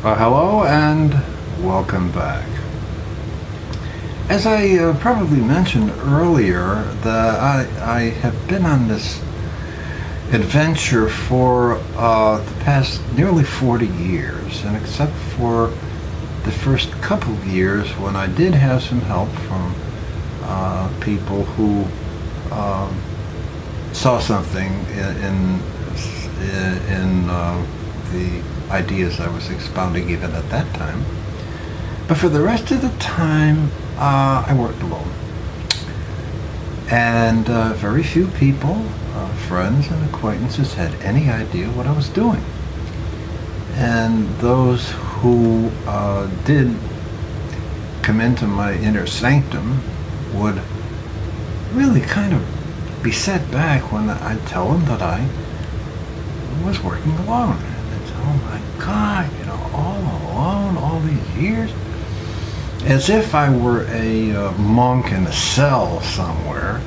Hello and welcome back. As I probably mentioned earlier, I have been on this adventure for the past nearly 40 years, and except for the first couple of years when I did have some help from people who saw something in the ideas I was expounding even at that time. But for the rest of the time, I worked alone. And very few people, friends and acquaintances, had any idea what I was doing. And those who did come into my inner sanctum would really kind of be set back when I tell them that I was working alone. Oh my God, all alone, all these years. As if I were a monk in a cell somewhere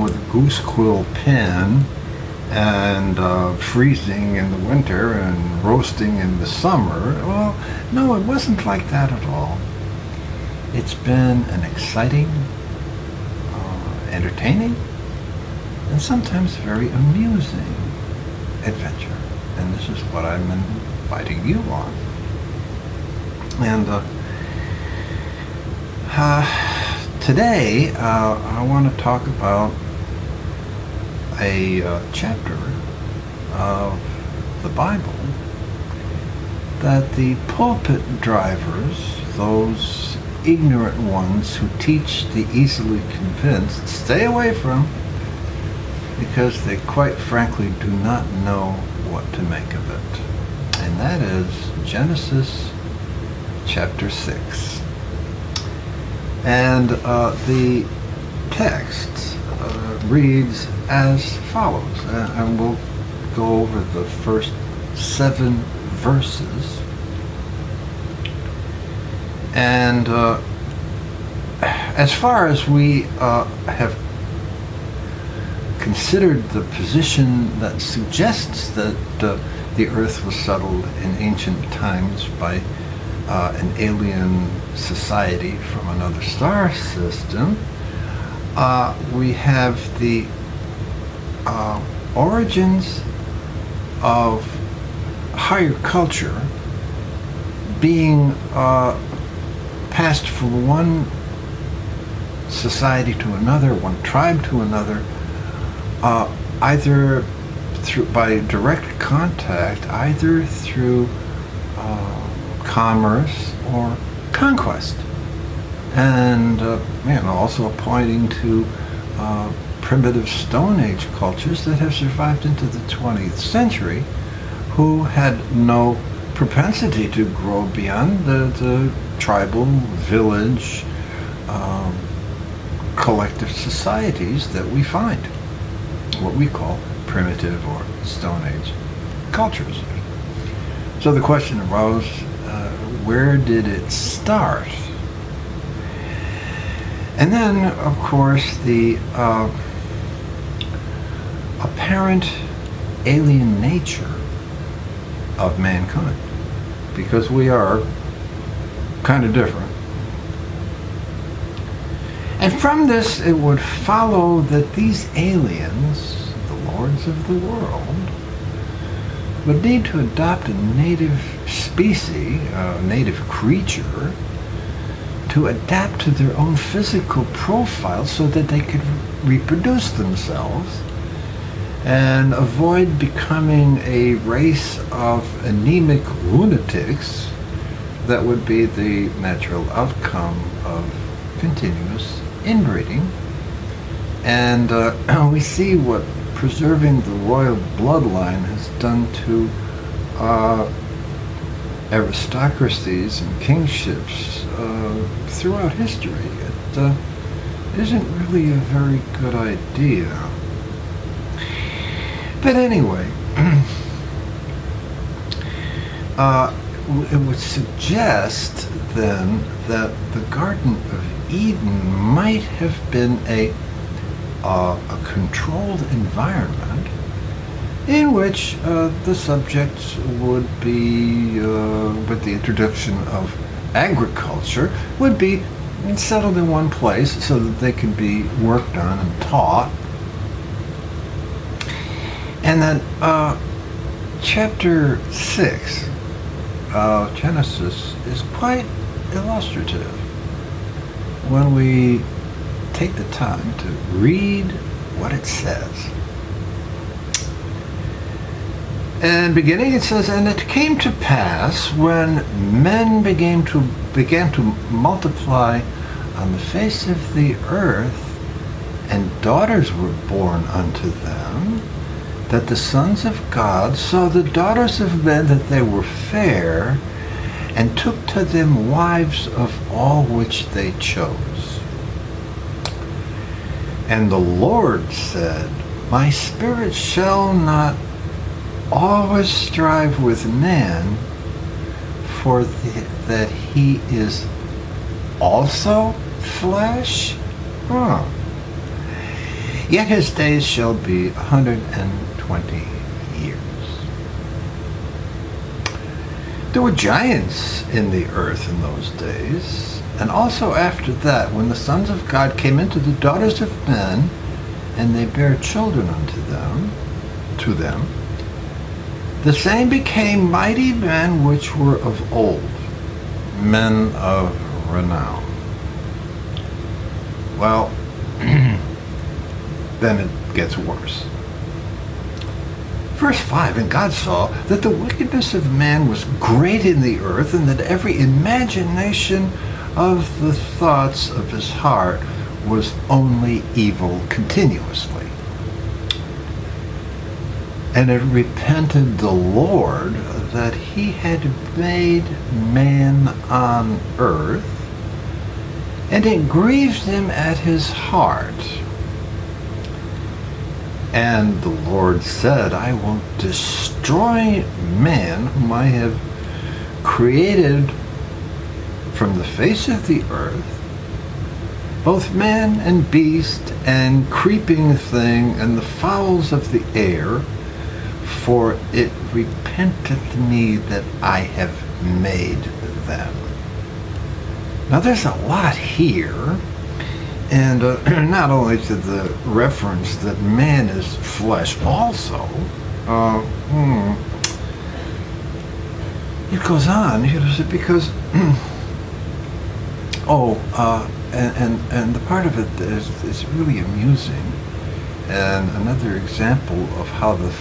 with a goose quill pen and freezing in the winter and roasting in the summer. Well, no, it wasn't like that at all. It's been an exciting, entertaining, and sometimes very amusing adventure. And this is what I'm inviting you on. And today I want to talk about a chapter of the Bible that the pulpit drivers, those ignorant ones who teach the easily convinced, stay away from, because they quite frankly do not know what to make of it. And that is Genesis chapter 6. And the text reads as follows. And we'll go over the first 7 verses. And as far as we have considered the position that suggests that the earth was settled in ancient times by an alien society from another star system, we have the origins of higher culture being passed from one society to another, one tribe to another, either by direct contact, either through commerce or conquest, and also pointing to primitive Stone Age cultures that have survived into the 20th century, who had no propensity to grow beyond the tribal, village, collective societies that we find, what we call primitive or Stone Age cultures. So the question arose, where did it start? And then, of course, the apparent alien nature of mankind, because we are kind of different. And from this, it would follow that these aliens, the lords of the world, would need to adopt a native species, a native creature, to adapt to their own physical profile so that they could reproduce themselves and avoid becoming a race of anemic lunatics that would be the natural outcome of continuous inbreeding. And we see what preserving the royal bloodline has done to aristocracies and kingships throughout history. It isn't really a very good idea. But anyway, it would suggest then that the Garden of Eden might have been a controlled environment in which the subjects would be, with the introduction of agriculture, would be settled in one place so that they could be worked on and taught. And then chapter 6 of Genesis is quite illustrative when we take the time to read what it says. And beginning it says, "And it came to pass when men began to multiply on the face of the earth, and daughters were born unto them, that the sons of God saw the daughters of men that they were fair, and took to them wives of all which they chose. And the Lord said, My spirit shall not always strive with man, for that he is also flesh. Yet his days shall be 120 years. There were giants in the earth in those days, and also after that, when the sons of God came into the daughters of men, and they bare children unto them, to them, the same became mighty men which were of old, men of renown. Well, then it gets worse. Verse 5, And God saw that the wickedness of man was great in the earth, and that every imagination of the thoughts of his heart was only evil continuously. And it repented the Lord that he had made man on earth, and it grieved him at his heart. And the Lord said, I will destroy man whom I have created from the face of the earth, both man and beast and creeping thing and the fowls of the air, for it repenteth me that I have made them. Now there's a lot here, and not only to the reference that man is flesh also, it goes on, because, and the part of it is really amusing, and another example of how the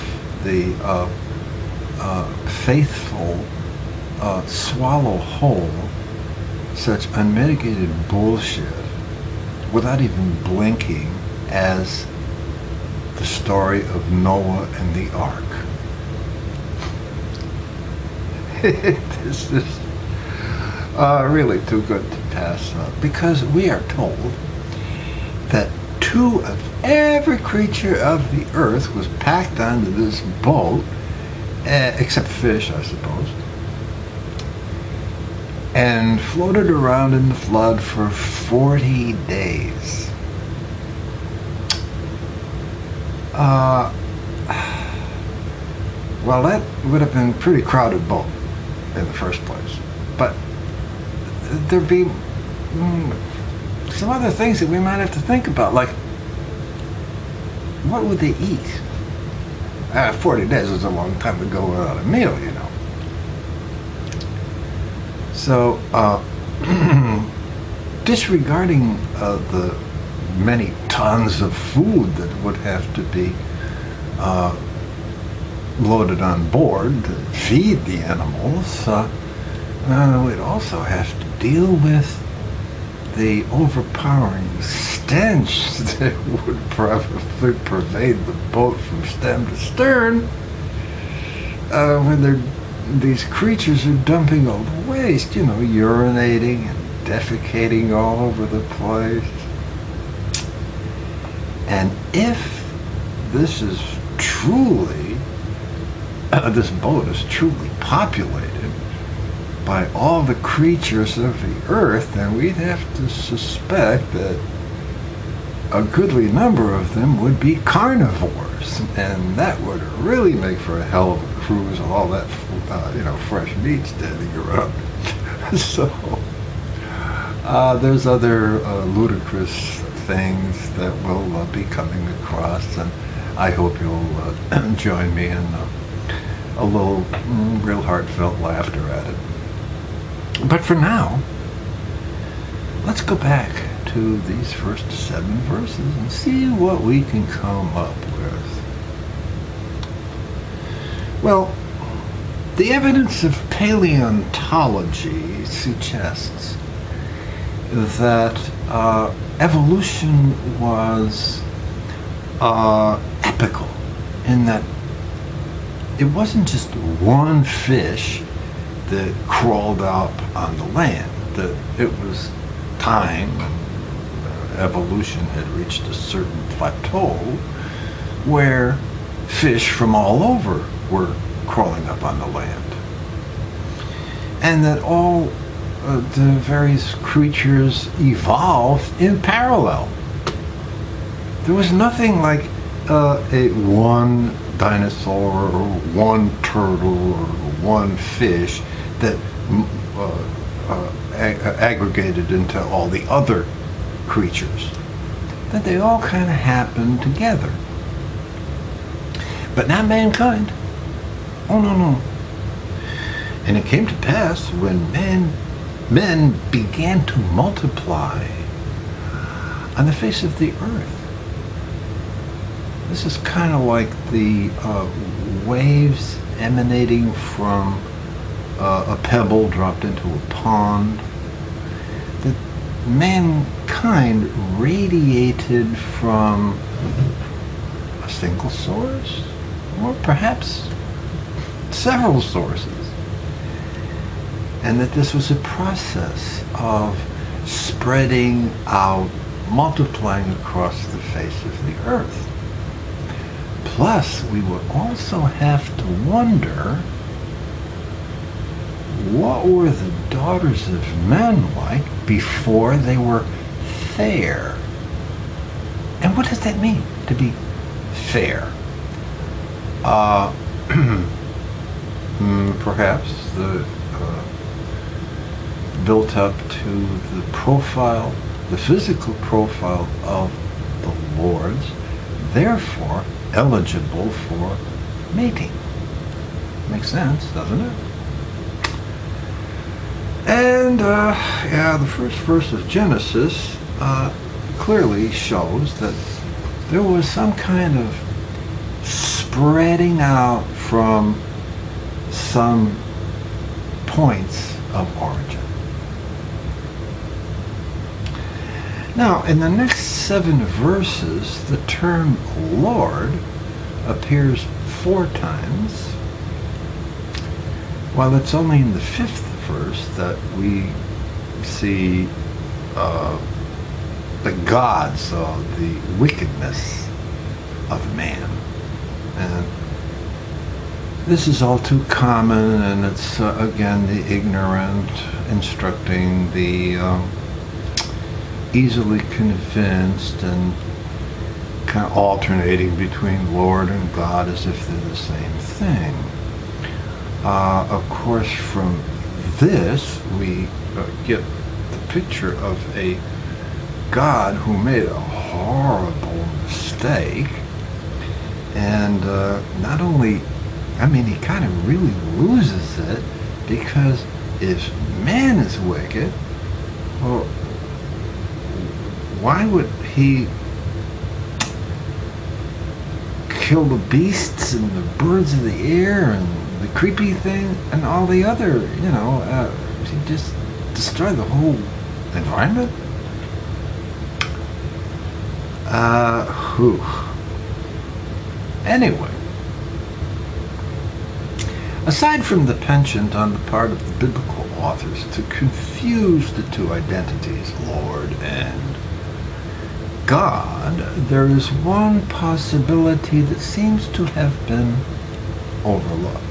faithful swallow whole such unmitigated bullshit without even blinking, as the story of Noah and the ark. This is really too good to pass up, because we are told that 2 of every creature of the earth was packed onto this boat, except fish, I suppose, and floated around in the flood for 40 days. Well, that would have been a pretty crowded boat in the first place. But there'd be some other things that we might have to think about, like, what would they eat? 40 days is a long time to go without a meal, you know. So, disregarding the many tons of food that would have to be loaded on board to feed the animals, we'd also have to deal with the overpowering stench that would probably pervade the boat from stem to stern when these creatures are dumping all the waste, you know, urinating and defecating all over the place. And if this is truly, this boat is truly populated by all the creatures of the earth, then we'd have to suspect that a goodly number of them would be carnivores. ships, and that would really make for a hell of a cruise with all that, fresh meat standing around. So there's other ludicrous things that will be coming across, and I hope you'll join me in a little real heartfelt laughter at it. But for now, let's go back to these first 7 verses and see what we can come up with. Well, the evidence of paleontology suggests that evolution was epical, in that it wasn't just one fish that crawled up on the land, that it was time, evolution had reached a certain plateau where fish from all over were crawling up on the land, and that all the various creatures evolved in parallel. There was nothing like a one dinosaur or one turtle or one fish that aggregated into all the other creatures. That they all kind of happened together. But not mankind. Oh, no. And it came to pass when men began to multiply on the face of the earth. This is kind of like the waves emanating from a pebble dropped into a pond. That mankind radiated from a single source, or perhaps several sources. And that this was a process of spreading out, multiplying across the face of the earth. Plus, we would also have to wonder, what were the daughters of men like before they were fair? And what does that mean, to be fair? Perhaps built up to the profile, the physical profile of the lords, therefore eligible for mating. Makes sense, doesn't it? And the first verse of Genesis clearly shows that there was some kind of spreading out from some points of origin. Now, in the next 7 verses, the term Lord appears 4 times, while it's only in the 5th verse that we see the gods of the wickedness of man. And this is all too common, and it's again the ignorant instructing the easily convinced, and kind of alternating between Lord and God as if they're the same thing. Of course, from this we get the picture of a God who made a horrible mistake, and not only, he kind of really loses it, because if man is wicked, well, why would he kill the beasts and the birds of the air and the creepy thing and all the other, he just destroy the whole environment? Anyway, aside from the penchant on the part of the biblical authors to confuse the two identities, Lord and God, there is one possibility that seems to have been overlooked.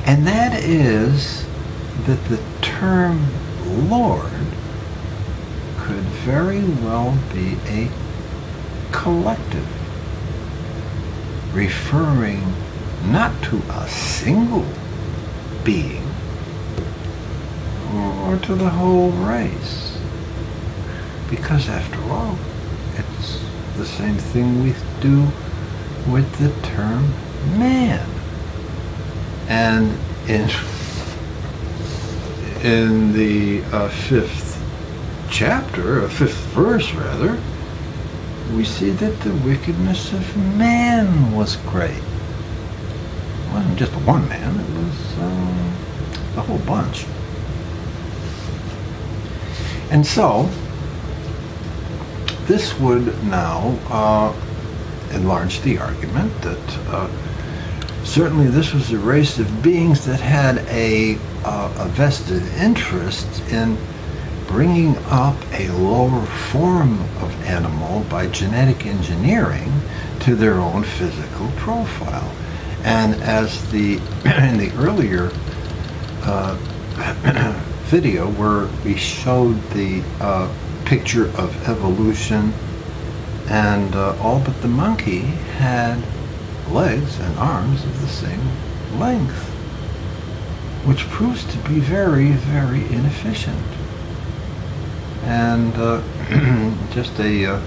And that is that the term Lord could very well be a collective, referring not to a single being or to the whole race. Because after all, it's the same thing we do with the term man. And in the fifth verse rather, we see that the wickedness of man was great. It wasn't just one man, it was a whole bunch. And so, this would now enlarge the argument that certainly this was a race of beings that had a vested interest in bringing up a lower form of animal by genetic engineering to their own physical profile. And as in the earlier video where we showed the picture of evolution, and all but the monkey had legs and arms of the same length, which proves to be very, very inefficient. And just a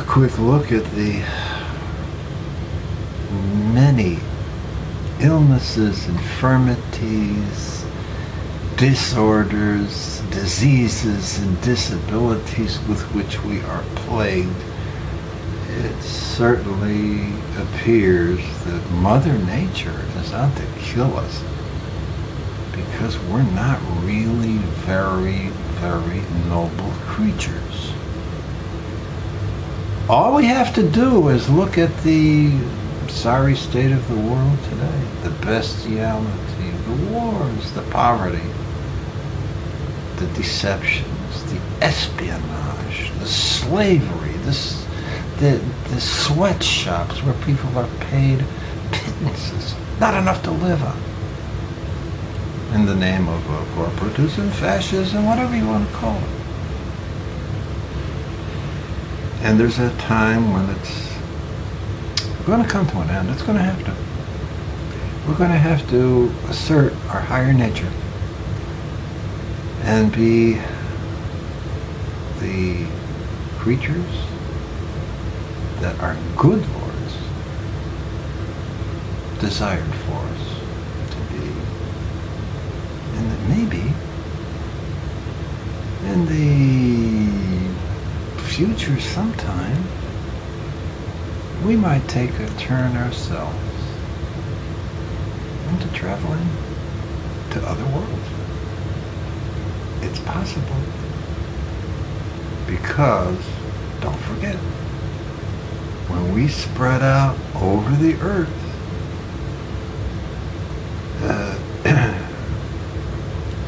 quick look at the many illnesses, infirmities, disorders, diseases, and disabilities with which we are plagued. It certainly appears that Mother Nature is out to kill us because we're not really very, very noble creatures. All we have to do is look at the sorry state of the world today, the bestiality, the wars, the poverty, the deceptions, the espionage, the slavery, the sweatshops where people are paid pittances, not enough to live on, in the name of corporatism, fascism, whatever you want to call it. And there's a time when it's going to come to an end. It's going to have to. We're going to have to assert our higher nature and be the creatures that our good lords desired for us to be. And that maybe in the future sometime we might take a turn ourselves into traveling to other worlds. It's possible. Because, don't forget, when we spread out over the earth,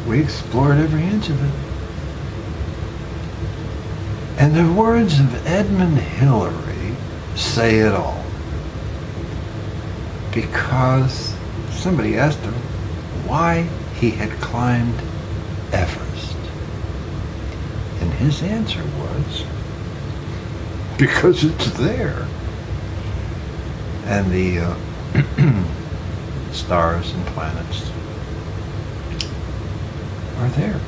we explored every inch of it. And the words of Edmund Hillary say it all. Because somebody asked him why he had climbed Everest. And his answer was, because it's there. And the stars and planets are there.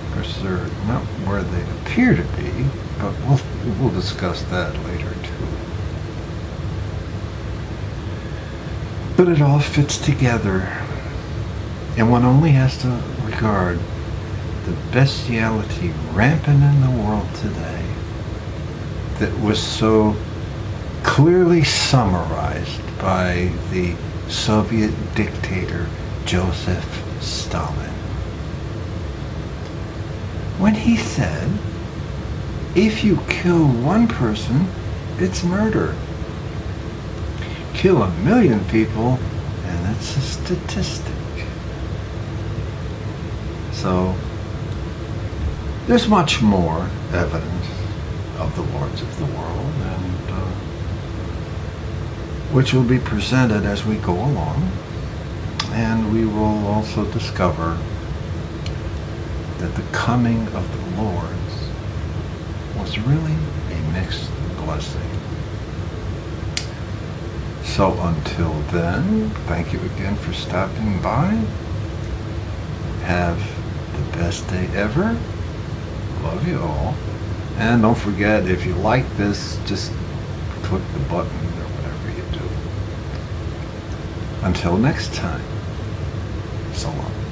Of course, they're not where they appear to be, but we'll discuss that later too. But it all fits together, and one only has to regard the bestiality rampant in the world today that was so clearly summarized by the Soviet dictator Joseph Stalin, when he said, if you kill one person, it's murder. Kill 1 million people, and it's a statistic. So, there's much more evidence of the lords of the world, and which will be presented as we go along. And we will also discover that the coming of the lords was really a mixed blessing. So until then, thank you again for stopping by. Have the best day ever. Love you all. And don't forget, if you like this, just click the button or whatever you do. Until next time, so long.